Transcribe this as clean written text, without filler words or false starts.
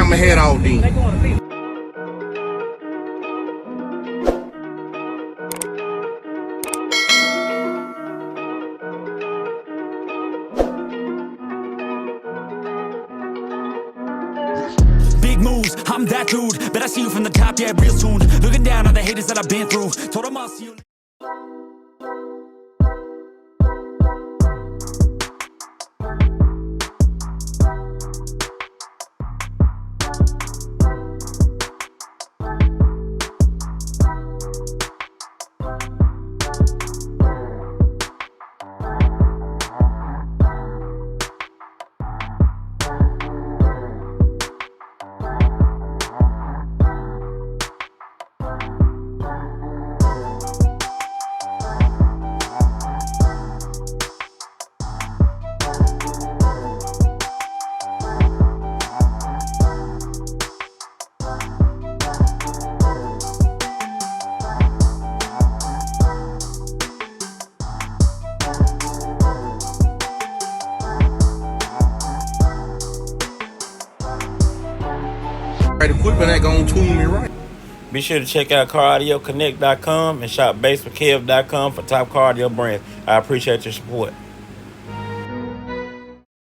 I'ma head out then. Big moves, I'm that dude. Bet I see you from the top, yeah, real soon. Looking down on the haters that I've been through. Told them I'll see you. Right, equipment ain't gonna tune me right. Be sure to check out CarAudioConnect.com and shop BASSWITHKEV.com for top car audio brands. I appreciate your support.